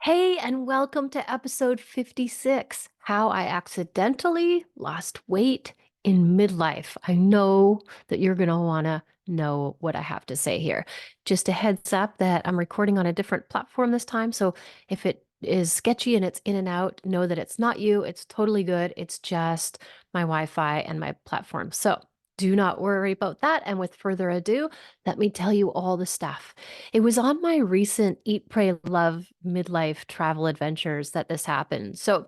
Hey, and welcome to episode 56, How I Accidentally Lost Weight in Midlife. I know that you're going to want to know what I have to say here. Just a heads up that I'm recording on a different platform this time. So if it is sketchy and it's in and out, know that it's not you. It's totally good. It's just my Wi-Fi and my platform. So do not worry about that. And with further ado, let me tell you all the stuff. It was on my recent Eat, Pray, Love midlife travel adventures that this happened. So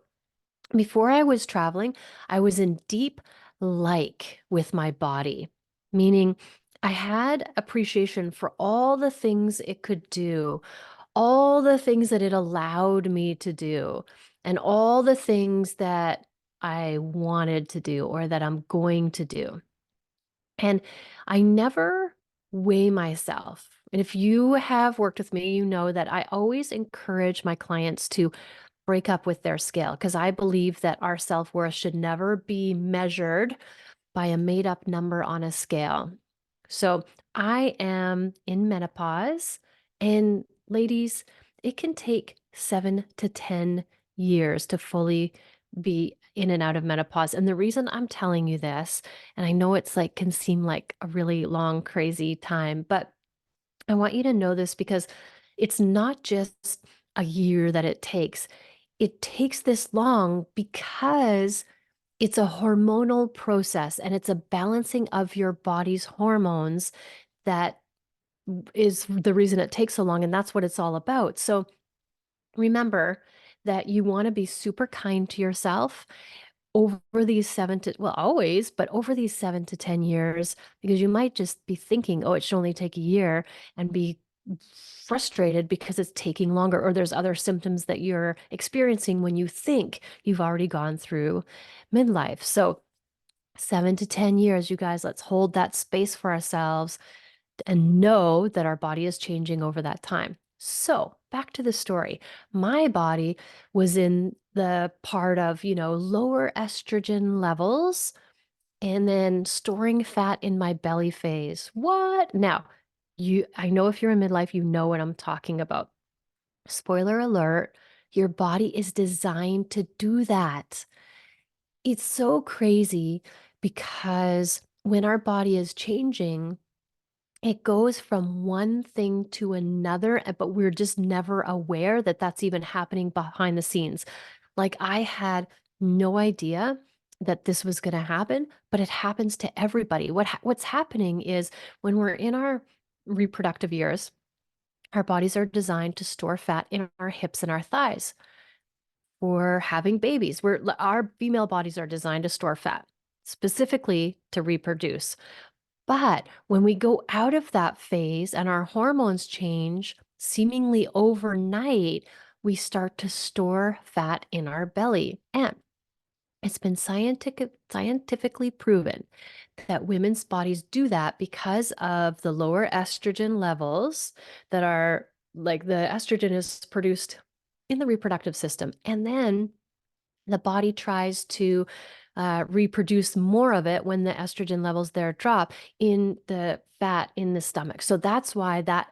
before I was traveling, I was in deep like with my body, meaning I had appreciation for all the things it could do, all the things that it allowed me to do, and all the things that I wanted to do or that I'm going to do. And I never weigh myself. And if you have worked with me, you know that I always encourage my clients to break up with their scale because I believe that our self-worth should never be measured by a made up number on a scale. So I am in menopause, and ladies, it can take 7 to 10 years to fully be in and out of menopause. And the reason I'm telling you this, and I know it's like can seem like a really long, crazy time, but I want you to know this because it's not just a year that it takes. It takes this long because it's a hormonal process and it's a balancing of your body's hormones that is the reason it takes so long. And that's what it's all about. So remember that you want to be super kind to yourself over these well, always, but over these 7 to 10 years, because you might just be thinking, oh, it should only take a year and be frustrated because it's taking longer, or there's other symptoms that you're experiencing when you think you've already gone through midlife. So 7 to 10 years, you guys, let's hold that space for ourselves and know that our body is changing over that time. So back to the story. My body was in the part of, lower estrogen levels and then storing fat in my belly phase. What? Now, I know if you're in midlife, you know what I'm talking about. Spoiler alert, your body is designed to do that. It's so crazy because when our body is changing, it goes from one thing to another, but we're just never aware that that's even happening behind the scenes. Like I had no idea that this was going to happen, but it happens to everybody. What's happening is when we're in our reproductive years, our bodies are designed to store fat in our hips and our thighs for having babies. Our female bodies are designed to store fat, specifically to reproduce. But when we go out of that phase and our hormones change seemingly overnight, we start to store fat in our belly. And it's been scientifically proven that women's bodies do that because of the lower estrogen levels that are like the estrogen is produced in the reproductive system. And then the body tries to reproduce more of it when the estrogen levels there drop in the fat in the stomach. So that's why that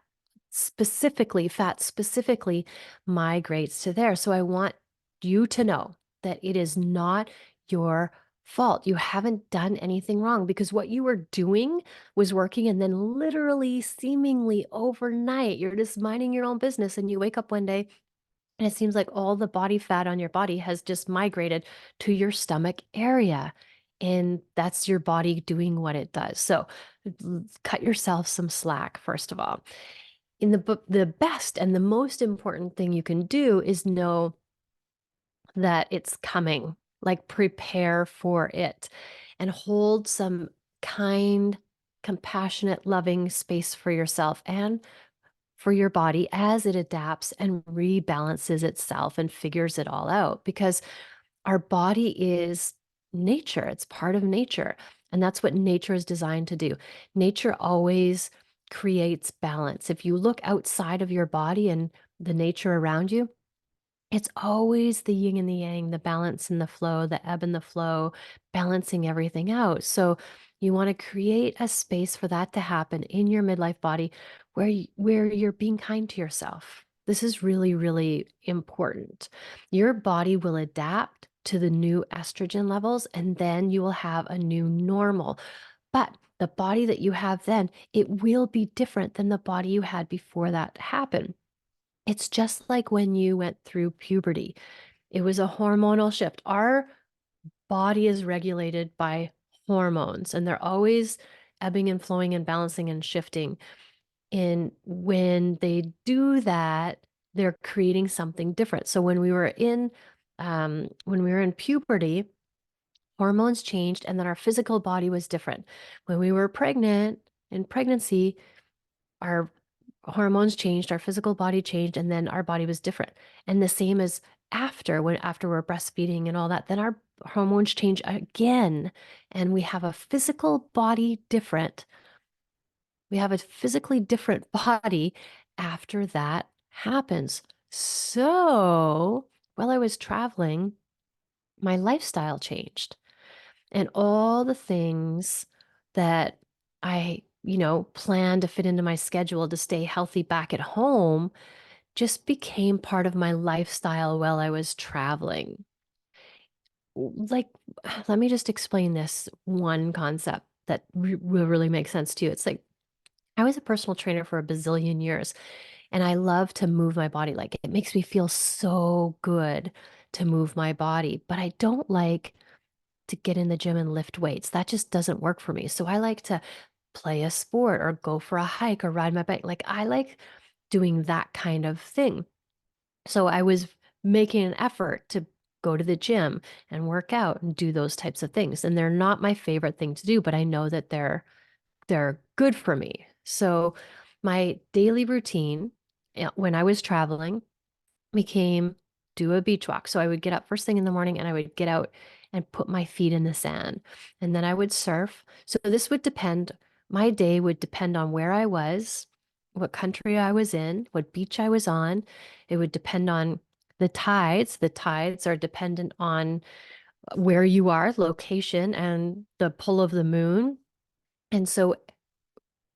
fat specifically migrates to there. So I want you to know that it is not your fault. You haven't done anything wrong because what you were doing was working, and then literally seemingly overnight, you're just minding your own business and you wake up one day and it seems like all the body fat on your body has just migrated to your stomach area. And that's your body doing what it does. So cut yourself some slack, first of all. In the book, the best and the most important thing you can do is know that it's coming, like prepare for it and hold some kind, compassionate, loving space for yourself and for your body as it adapts and rebalances itself and figures it all out, because our body is nature. It's part of nature. And that's what nature is designed to do. Nature always creates balance. If you look outside of your body and the nature around you, it's always the yin and the yang, the balance and the flow, the ebb and the flow, balancing everything out. So you want to create a space for that to happen in your midlife body where you're being kind to yourself. This is really, really important. Your body will adapt to the new estrogen levels, and then you will have a new normal. But the body that you have then, it will be different than the body you had before that happened. It's just like when you went through puberty. It was a hormonal shift. Our body is regulated by hormones, and they're always ebbing and flowing and balancing and shifting. And when they do that, they're creating something different. So when we were in puberty, hormones changed, and then our physical body was different. When we were pregnant, in pregnancy, our hormones changed, our physical body changed, and then our body was different. And the same as after we're breastfeeding and all that, then our hormones change again, and we have a physical body different. We have a physically different body after that happens. So while I was traveling, my lifestyle changed, and all the things that I planned to fit into my schedule to stay healthy back at home just became part of my lifestyle while I was traveling. Like, let me just explain this one concept that will really make sense to you. It's like I was a personal trainer for a bazillion years, and I love to move my body. Like, it makes me feel so good to move my body, but I don't like to get in the gym and lift weights. That just doesn't work for me. So I like to play a sport or go for a hike or ride my bike. Like, I like doing that kind of thing. So I was making an effort to go to the gym and work out and do those types of things. And they're not my favorite thing to do, but I know that they're good for me. So my daily routine when I was traveling became do a beach walk. So I would get up first thing in the morning and I would get out and put my feet in the sand. And then I would surf. So this would depend, my day would depend on where I was, what country I was in, what beach I was on. It would depend on the tides. The tides are dependent on where you are, location, and the pull of the moon. And so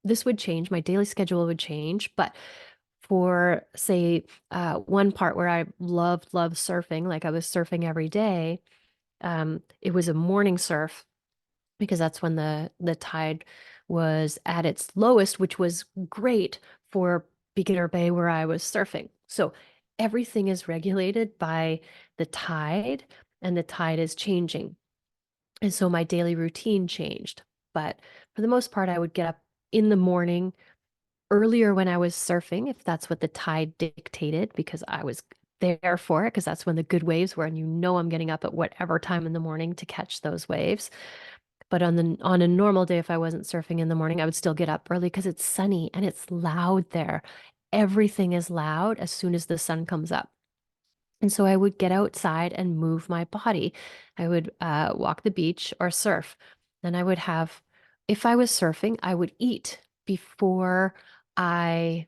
this would change, my daily schedule would change, but for say one part where I loved surfing, like I was surfing every day, it was a morning surf because that's when the tide was at its lowest, which was great for Beginner Bay where I was surfing. So everything is regulated by the tide, and the tide is changing. And so my daily routine changed. But for the most part, I would get up in the morning earlier when I was surfing, if that's what the tide dictated, because I was there for it, because that's when the good waves were, and I'm getting up at whatever time in the morning to catch those waves. But on a normal day, if I wasn't surfing in the morning, I would still get up early because it's sunny and it's loud there. Everything is loud as soon as the sun comes up. And so I would get outside and move my body. I would walk the beach or surf. Then if I was surfing, I would eat before I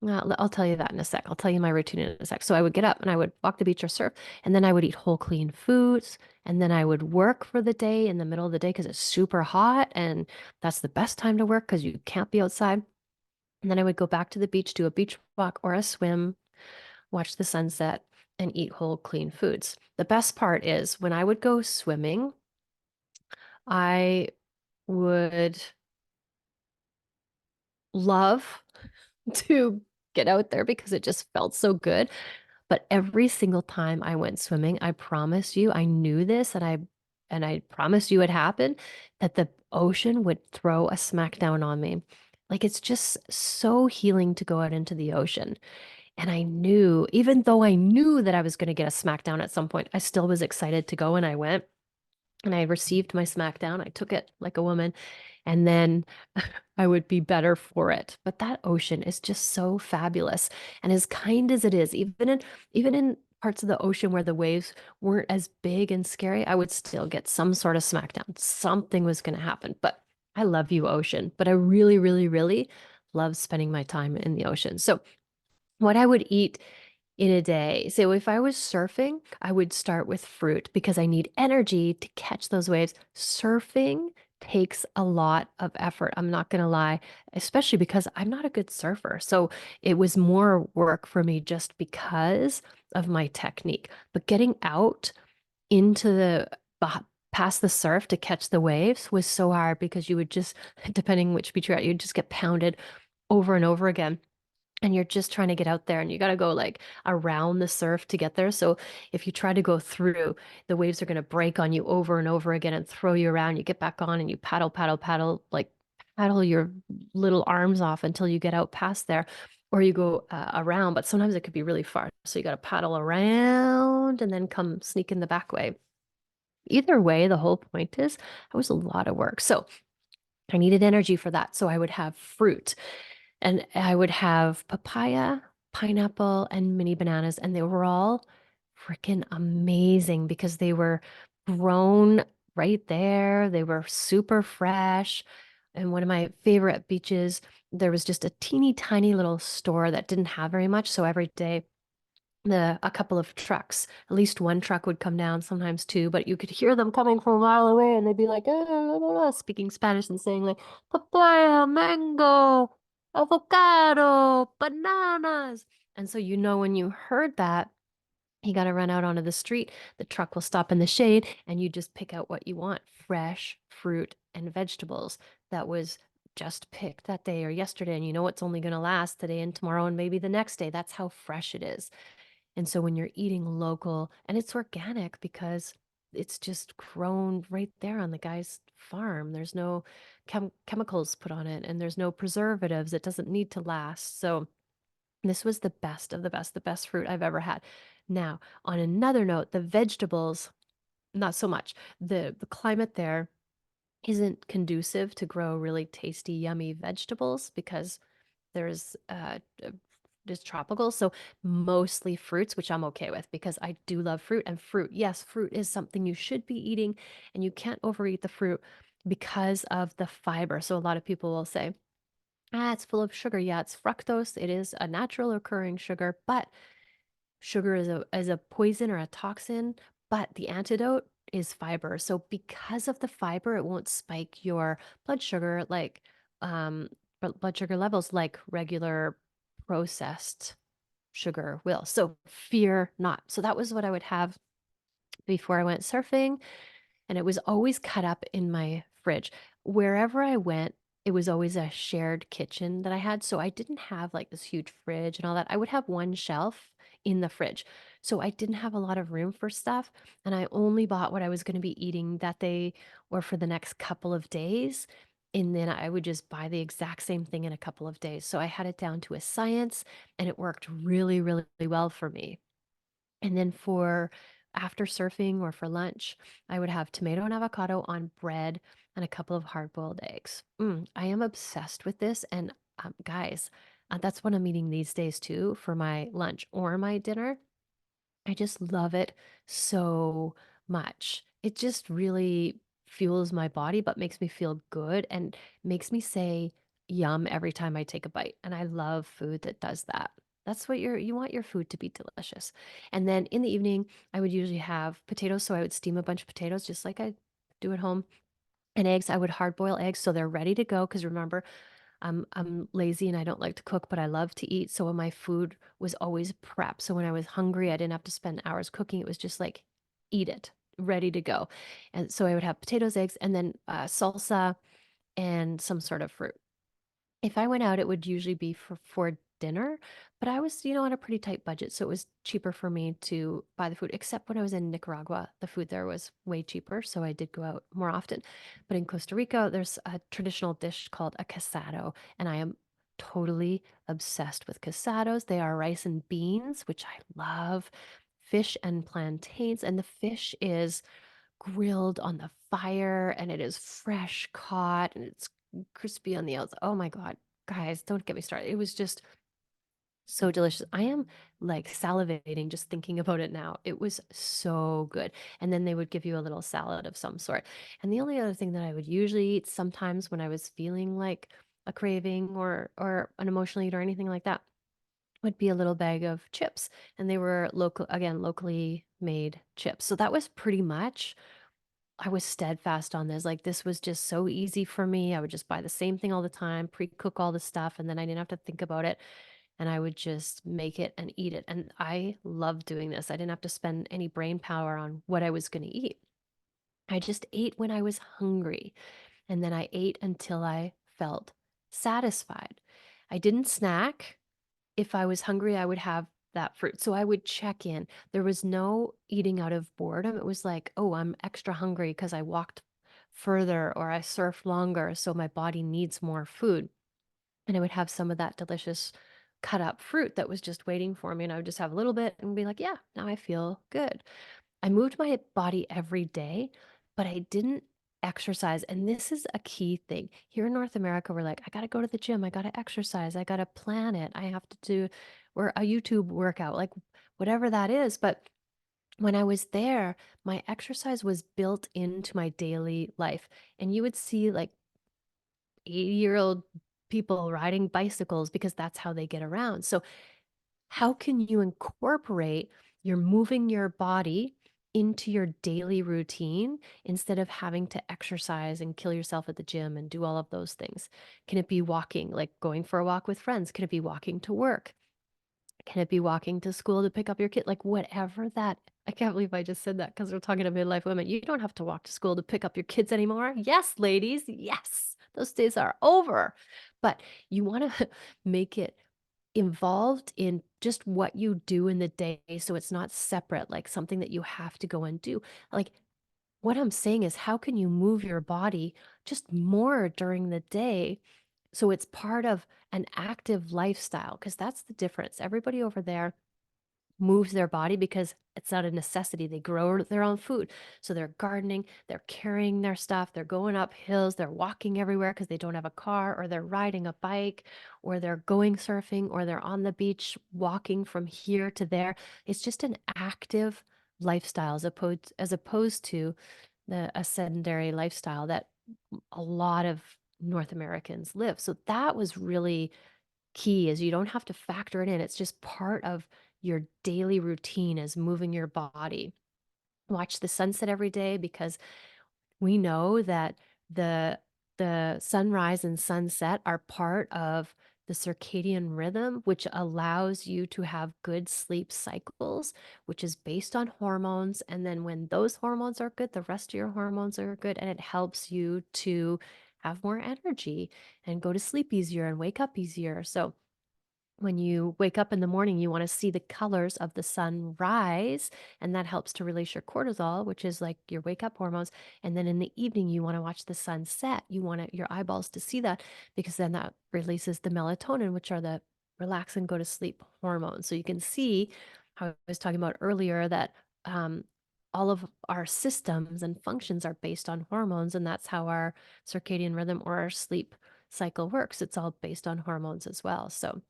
well, I'll tell you that in a sec. I'll tell you my routine in a sec. So I would get up and I would walk the beach or surf, and then I would eat whole clean foods, and then I would work for the day in the middle of the day because it's super hot, and that's the best time to work because you can't be outside. And then I would go back to the beach, do a beach walk or a swim, watch the sunset, and eat whole clean foods. The best part is when I would go swimming, I would love to get out there because it just felt so good. But every single time I went swimming, I promise you, I knew this and I promised you it happened, that the ocean would throw a smackdown on me. Like, it's just so healing to go out into the ocean. And I knew, even though I knew that I was going to get a smackdown at some point, I still was excited to go, and I went and I received my smackdown. I took it like a woman, and then I would be better for it. But that ocean is just so fabulous. And as kind as it is, even in parts of the ocean where the waves weren't as big and scary, I would still get some sort of smackdown. Something was going to happen. But I love you, ocean. But I really, really, really love spending my time in the ocean. So what I would eat in a day. So if I was surfing, I would start with fruit because I need energy to catch those waves. Surfing takes a lot of effort. I'm not going to lie, especially because I'm not a good surfer. So it was more work for me just because of my technique. But getting out into the past the surf to catch the waves was so hard because you would just, depending which beach you're at, you'd just get pounded over and over again. And you're just trying to get out there and you got to go like around the surf to get there. So if you try to go through, the waves are going to break on you over and over again and throw you around. You get back on and you paddle, paddle, paddle, like paddle your little arms off until you get out past there. Or you go around, but sometimes it could be really far. So you got to paddle around and then come sneak in the back way. Either way, the whole point is it was a lot of work. So I needed energy for that. So I would have fruit. And I would have papaya, pineapple, and mini bananas, and they were all freaking amazing because they were grown right there. They were super fresh. And one of my favorite beaches, there was just a teeny tiny little store that didn't have very much. So every day, a couple of trucks, at least one truck would come down, sometimes two, but you could hear them coming from a mile away, and they'd be like, speaking Spanish and saying like papaya, mango, avocado, bananas. And so when you heard that, you got to run out onto the street. The truck will stop in the shade, and you just pick out what you want, fresh fruit and vegetables that was just picked that day or yesterday, and you know it's only going to last today and tomorrow and maybe the next day. That's how fresh it is. And so when you're eating local and it's organic because it's just grown right there on the guy's farm, there's no chemicals put on it and there's no preservatives. It doesn't need to last. So this was the best of the best fruit I've ever had. Now, on another note, the vegetables, not so much. The climate there isn't conducive to grow really tasty, yummy vegetables because there's just tropical, so mostly fruits, which I'm okay with because I do love fruit. And fruit, yes, fruit is something you should be eating, and you can't overeat the fruit because of the fiber. So a lot of people will say, it's full of sugar. Yeah, it's fructose. It is a natural occurring sugar, but sugar is a poison or a toxin, but the antidote is fiber. So because of the fiber, it won't spike your blood sugar like blood sugar levels like regular processed sugar will. So fear not. So that was what I would have before I went surfing. And it was always cut up in my fridge. Wherever I went, it was always a shared kitchen that I had. So I didn't have like this huge fridge and all that. I would have one shelf in the fridge. So I didn't have a lot of room for stuff. And I only bought what I was going to be eating that day or for the next couple of days. And then I would just buy the exact same thing in a couple of days. So I had it down to a science and it worked really, really well for me. And then for after surfing or for lunch, I would have tomato and avocado on bread and a couple of hard-boiled eggs. I am obsessed with this. And guys, that's what I'm eating these days too for my lunch or my dinner. I just love it so much. It just really fuels my body, but makes me feel good and makes me say yum every time I take a bite. And I love food that does that. That's what you want your food to be delicious. And then in the evening, I would usually have potatoes. So I would steam a bunch of potatoes just like I do at home. And eggs, I would hard boil eggs so they're ready to go. Because remember, I'm lazy and I don't like to cook, but I love to eat. So my food was always prepped. So when I was hungry, I didn't have to spend hours cooking. It was just like eat it, ready to go. And so I would have potatoes, eggs, and then salsa and some sort of fruit. If I went out, it would usually be for dinner, but I was, on a pretty tight budget, so it was cheaper for me to buy the food, except when I was in Nicaragua, the food there was way cheaper, so I did go out more often. But in Costa Rica, there's a traditional dish called a casado, and I am totally obsessed with casados. They are rice and beans, which I love, fish and plantains, and the fish is grilled on the fire and it is fresh caught and it's crispy on the outside. Oh my God, guys, don't get me started. It was just so delicious. I am like salivating just thinking about it now. It was so good. And then they would give you a little salad of some sort. And the only other thing that I would usually eat sometimes when I was feeling like a craving or an emotional eat or anything like that would be a little bag of chips. And they were locally made chips. So that was pretty much I was steadfast on this. Like, this was just so easy for me. I would just buy the same thing all the time, pre-cook all the stuff, and then I didn't have to think about it. And I would just make it and eat it. And I loved doing this. I didn't have to spend any brain power on what I was going to eat. I just ate when I was hungry. And then I ate until I felt satisfied. I didn't snack. If I was hungry, I would have that fruit. So I would check in. There was no eating out of boredom. It was like, oh, I'm extra hungry because I walked further or I surfed longer. So my body needs more food. And I would have some of that delicious cut up fruit that was just waiting for me. And I would just have a little bit and be like, yeah, now I feel good. I moved my body every day, but I didn't exercise. And this is a key thing. Here in North America, we're like, I got to go to the gym. I got to exercise. I got to plan it. I have to do or a YouTube workout, like whatever that is. But when I was there, my exercise was built into my daily life. And you would see like 80-year-old people riding bicycles because that's how they get around. So how can you incorporate you're moving your body into your daily routine instead of having to exercise and kill yourself at the gym and do all of those things? Can it be walking, like going for a walk with friends? Can it be walking to work? Can it be walking to school to pick up your kid? Like whatever that, I can't believe I just said that because we're talking to midlife women. You don't have to walk to school to pick up your kids anymore. Yes, ladies. Yes, those days are over. But you want to make it involved in just what you do in the day so it's not separate, like something that you have to go and do. Like what I'm saying is, how can you move your body just more during the day so it's part of an active lifestyle? Because that's the difference. Everybody over there moves their body because it's not a necessity. They grow their own food. So they're gardening, they're carrying their stuff, they're going up hills, they're walking everywhere because they don't have a car, or they're riding a bike, or they're going surfing, or they're on the beach walking from here to there. It's just an active lifestyle as opposed to a sedentary lifestyle that a lot of North Americans live. So that was really key is you don't have to factor it in. It's just part of your daily routine is moving your body. Watch the sunset every day because we know that the sunrise and sunset are part of the circadian rhythm, which allows you to have good sleep cycles, which is based on hormones. And then when those hormones are good, the rest of your hormones are good, and it helps you to have more energy and go to sleep easier and wake up easier. So when you wake up in the morning, you want to see the colors of the sun rise, and that helps to release your cortisol, which is like your wake up hormones. And then in the evening, you want to watch the sun set. You want your eyeballs to see that because then that releases the melatonin, which are the relax and go to sleep hormones. So you can see how I was talking about earlier that all of our systems and functions are based on hormones, and that's how our circadian rhythm or our sleep cycle works. It's all based on hormones as well. So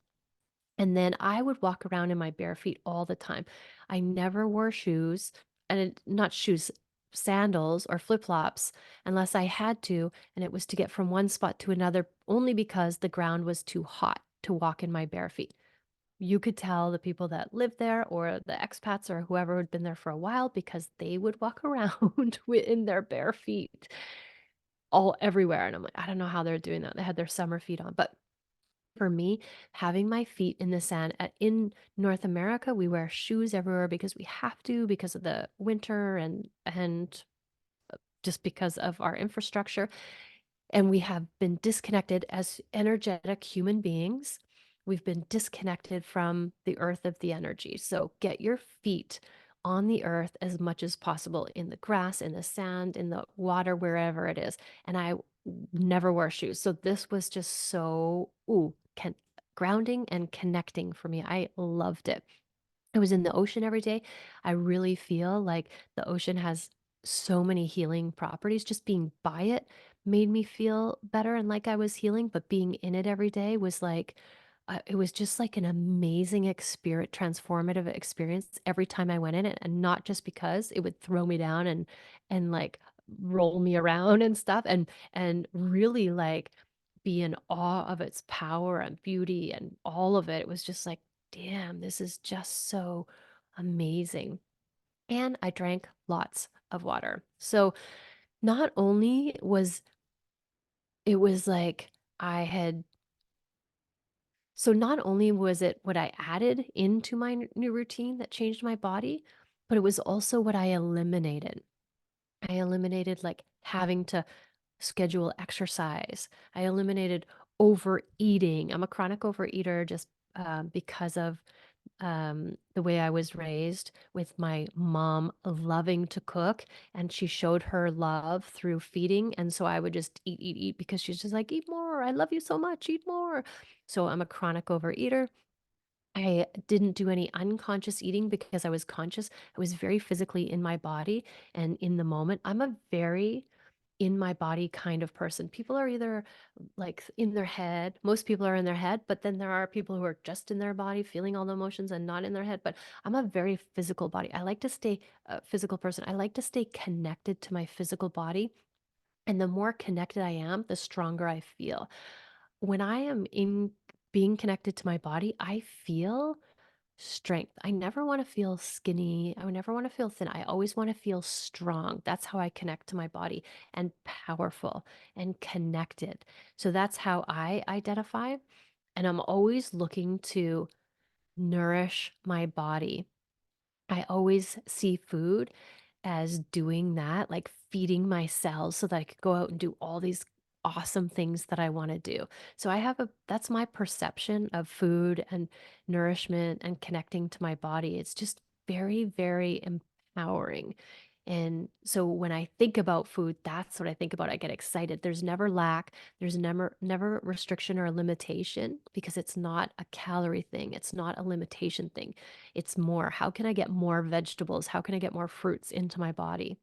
and then I would walk around in my bare feet all the time. I never wore shoes not shoes, sandals or flip-flops unless I had to, and it was to get from one spot to another only because the ground was too hot to walk in my bare feet. You could tell the people that lived there or the expats or whoever had been there for a while because they would walk around in their bare feet all everywhere. And I'm like, I don't know how they're doing that. They had their summer feet on, but for me, having my feet in the sand in North America, we wear shoes everywhere because we have to because of the winter and just because of our infrastructure. And we have been disconnected as energetic human beings. We've been disconnected from the earth of the energy. So get your feet on the earth as much as possible in the grass, in the sand, in the water, wherever it is. And I never wear shoes. So this was just so, grounding and connecting for me. I loved it. I was in the ocean every day. I really feel like the ocean has so many healing properties. Just being by it made me feel better and like I was healing, but being in it every day was like, it was just like an amazing experience, transformative experience every time I went in it. And not just because it would throw me down and like roll me around and stuff and really like be in awe of its power and beauty and all of it. It was just like, damn, this is just so amazing. And I drank lots of water. So Not only was it was like I had so not only was it what I added into my new routine that changed my body, but it was also what I eliminated. I eliminated like having to schedule exercise. I eliminated overeating. I'm a chronic overeater just because of the way I was raised with my mom loving to cook, and she showed her love through feeding. And so I would just eat, eat, eat because she's just like, eat more. I love you so much. Eat more. So I'm a chronic overeater. I didn't do any unconscious eating because I was conscious. I was very physically in my body and in the moment. I'm a very in my body kind of person. People are either like in their head. Most people are in their head, but then there are people who are just in their body, feeling all the emotions and not in their head. But I'm a very physical body. I like to stay a physical person. I like to stay connected to my physical body. And the more connected I am, the stronger I feel. When I am in being connected to my body, I feel strength. I never want to feel skinny. I would never want to feel thin. I always want to feel strong. That's how I connect to my body and powerful and connected. So that's how I identify. And I'm always looking to nourish my body. I always see food as doing that, like feeding my cells so that I could go out and do all these awesome things that I want to do. So that's my perception of food and nourishment and connecting to my body. It's just very, very empowering. And so when I think about food, that's what I think about. I get excited. There's never lack, there's never restriction or a limitation because it's not a calorie thing. It's not a limitation thing. It's more, how can I get more vegetables? How can I get more fruits into my body?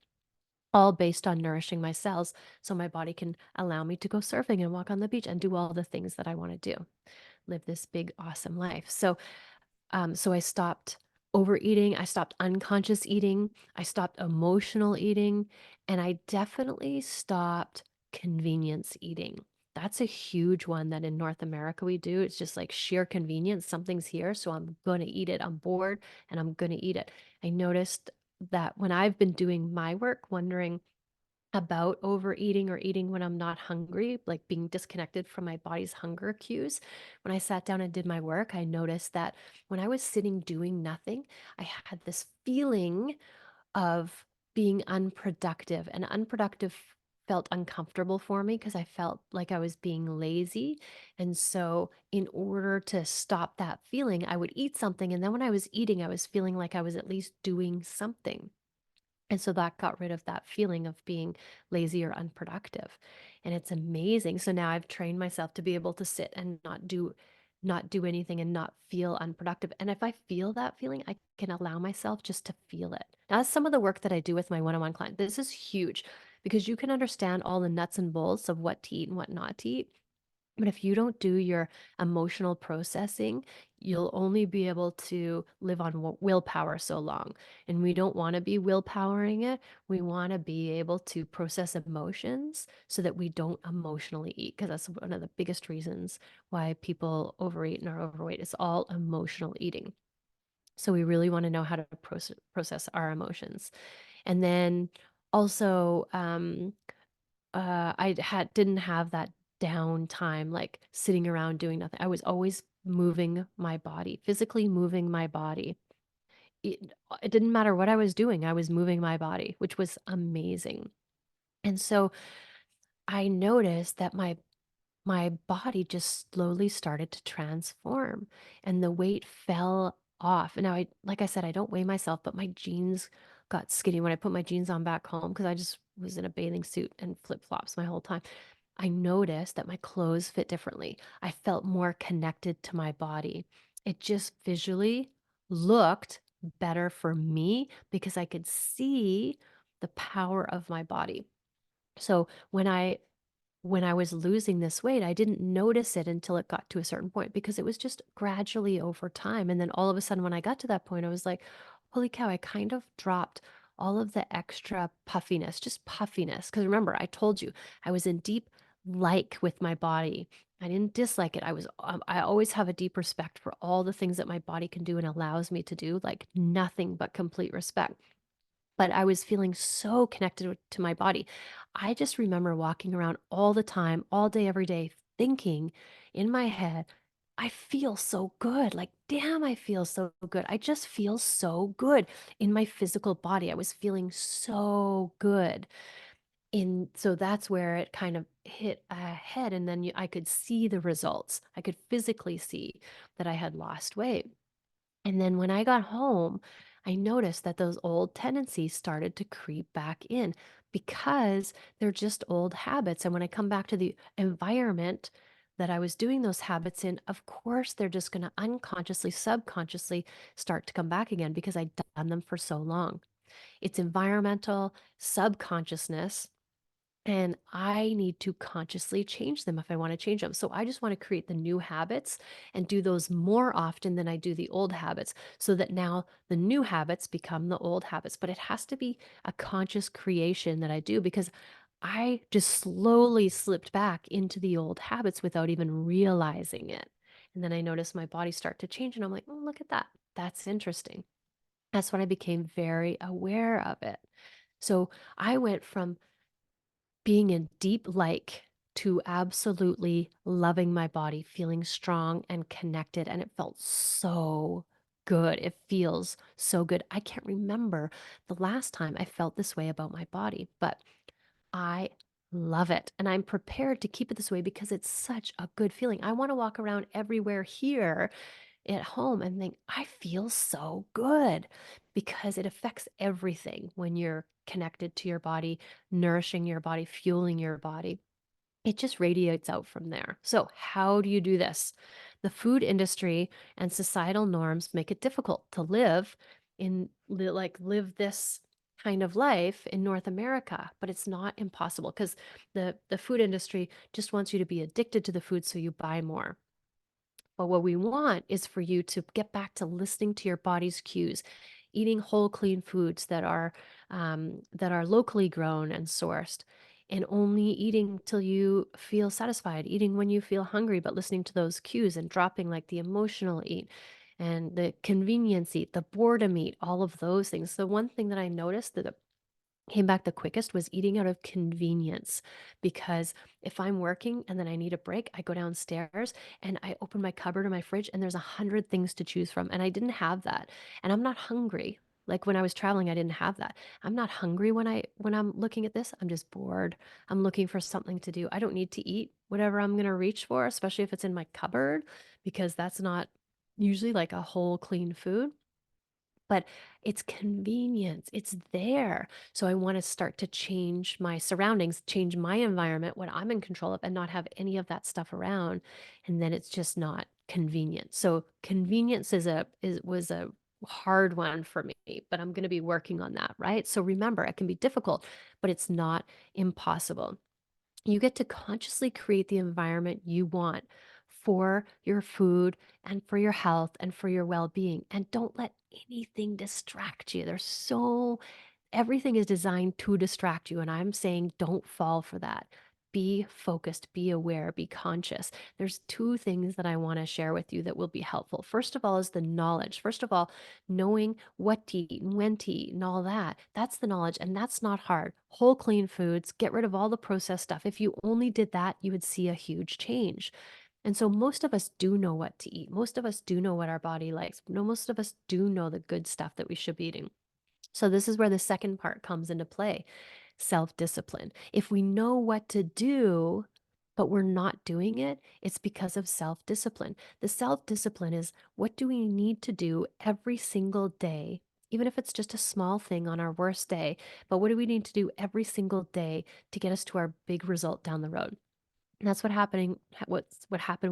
All based on nourishing my cells so my body can allow me to go surfing and walk on the beach and do all the things that I want to do. Live this big, awesome life. So I stopped overeating, I stopped unconscious eating, I stopped emotional eating, and I definitely stopped convenience eating. That's a huge one that in North America we do. It's just like sheer convenience. Something's here, so I'm going to eat it. I'm bored and I'm going to eat it. I noticed that when I've been doing my work, wondering about overeating or eating when I'm not hungry, like being disconnected from my body's hunger cues. When I sat down and did my work, I noticed that when I was sitting doing nothing, I had this feeling of being unproductive, and unproductive felt uncomfortable for me because I felt like I was being lazy. And so, in order to stop that feeling, I would eat something. And then when I was eating, I was feeling like I was at least doing something. And so that got rid of that feeling of being lazy or unproductive. And it's amazing. So now I've trained myself to be able to sit and not do anything and not feel unproductive. And if I feel that feeling, I can allow myself just to feel it. Now, that's some of the work that I do with my one-on-one client. This is huge because you can understand all the nuts and bolts of what to eat and what not to eat. But if you don't do your emotional processing, you'll only be able to live on willpower so long. And we don't want to be willpowering it. We want to be able to process emotions so that we don't emotionally eat, because that's one of the biggest reasons why people overeat and are overweight. It's all emotional eating. So we really want to know how to process our emotions. And then also, I didn't have that downtime, like sitting around doing nothing. I was always moving my body, physically moving my body. It didn't matter what I was doing, I was moving my body, which was amazing. And so I noticed that my body just slowly started to transform and the weight fell off. And now like I said, I don't weigh myself, but my jeans got skinny when I put my jeans on back home because I just was in a bathing suit and flip-flops my whole time. I noticed that my clothes fit differently. I felt more connected to my body. It just visually looked better for me because I could see the power of my body. So when I was losing this weight, I didn't notice it until it got to a certain point because it was just gradually over time. And then all of a sudden, when I got to that point, I was like, holy cow, I kind of dropped all of the extra puffiness, just puffiness. Because remember, I told you I was in deep like with my body. I didn't dislike it. I always have a deep respect for all the things that my body can do and allows me to do, like nothing but complete respect. but I was feeling so connected to my body. I just remember walking around all the time, all day, every day, thinking in my head, I feel so good. Like, damn, I feel so good. I just feel so good in my physical body. I was feeling so good. So that's where it kind of hit ahead. And then I could see the results. I could physically see that I had lost weight. And then when I got home, I noticed that those old tendencies started to creep back in because they're just old habits. And when I come back to the environment that I was doing those habits in, of course, they're just going to unconsciously, subconsciously start to come back again because I'd done them for so long. It's environmental subconsciousness, and I need to consciously change them if I want to change them. So I just want to create the new habits and do those more often than I do the old habits so that now the new habits become the old habits. But it has to be a conscious creation that I do because I just slowly slipped back into the old habits without even realizing it. And then I noticed my body start to change and I'm like, oh, look at that. That's interesting. That's when I became very aware of it. So I went from being in deep like to absolutely loving my body, feeling strong and connected. And it felt so good. It feels so good. I can't remember the last time I felt this way about my body, but I love it. And I'm prepared to keep it this way because it's such a good feeling. I want to walk around everywhere here at home and think, I feel so good because it affects everything when you're connected to your body, nourishing your body, fueling your body. It just radiates out from there. So, how do you do this? The food industry and societal norms make it difficult to live this kind of life in North America, but it's not impossible because the food industry just wants you to be addicted to the food so you buy more. But what we want is for you to get back to listening to your body's cues, eating whole, clean foods that are locally grown and sourced, and only eating till you feel satisfied, eating when you feel hungry, but listening to those cues and dropping like the emotional eat and the convenience eat, the boredom eat, all of those things. The one thing that I noticed that came back the quickest was eating out of convenience because if I'm working and then I need a break, I go downstairs and I open my cupboard or my fridge and there's 100 things to choose from. And I didn't have that. And I'm not hungry. Like when I was traveling, I didn't have that. I'm not hungry when I'm looking at this. I'm just bored. I'm looking for something to do. I don't need to eat whatever I'm going to reach for, especially if it's in my cupboard, because that's not usually like a whole clean food, but it's convenience. It's there. So I want to start to change my surroundings, change my environment, what I'm in control of, and not have any of that stuff around. And then it's just not convenient. So convenience was a hard one for me, but I'm going to be working on that, right? So remember, it can be difficult, but it's not impossible. You get to consciously create the environment you want for your food and for your health and for your well-being. And don't let anything distract you. Everything is designed to distract you. And I'm saying don't fall for that. Be focused, be aware, be conscious. There's two things that I want to share with you that will be helpful. First of all, is the knowledge. First of all, knowing what to eat and when to eat and all that. That's the knowledge, and that's not hard. Whole, clean foods, get rid of all the processed stuff. If you only did that, you would see a huge change. And so most of us do know what to eat. Most of us do know what our body likes. No, most of us do know the good stuff that we should be eating. So this is where the second part comes into play, self-discipline. If we know what to do, but we're not doing it, it's because of self-discipline. The self-discipline is, what do we need to do every single day, even if it's just a small thing on our worst day, but what do we need to do every single day to get us to our big result down the road? And that's what happened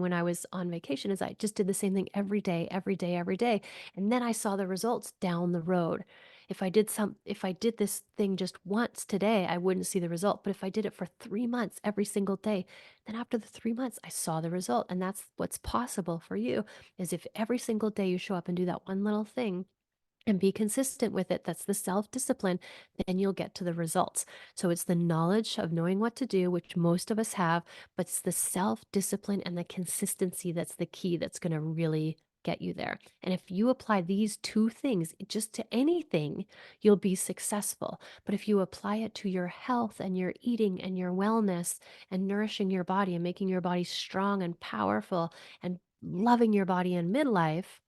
when I was on vacation is I just did the same thing every day, every day, every day. And then I saw the results down the road. If I did this thing just once today, I wouldn't see the result. But if I did it for 3 months every single day, then after the 3 months, I saw the result. And that's what's possible for you is if every single day you show up and do that one little thing, and be consistent with it, that's the self-discipline, then you'll get to the results. So it's the knowledge of knowing what to do, which most of us have, but it's the self-discipline and the consistency that's the key that's going to really get you there. And if you apply these two things just to anything, you'll be successful. But if you apply it to your health and your eating and your wellness and nourishing your body and making your body strong and powerful and loving your body in midlife,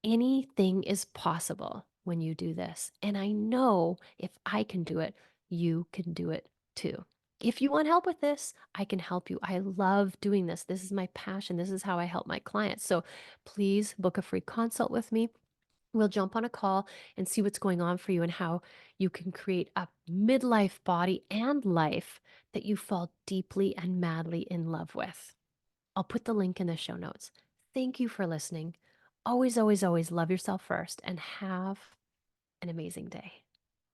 anything is possible when you do this. And I know if I can do it, you can do it too. If you want help with this, I can help you. I love doing this. This is my passion. This is how I help my clients. So please book a free consult with me. We'll jump on a call and see what's going on for you and how you can create a midlife body and life that you fall deeply and madly in love with. I'll put the link in the show notes. Thank you for listening. Always, always, always love yourself first and have an amazing day.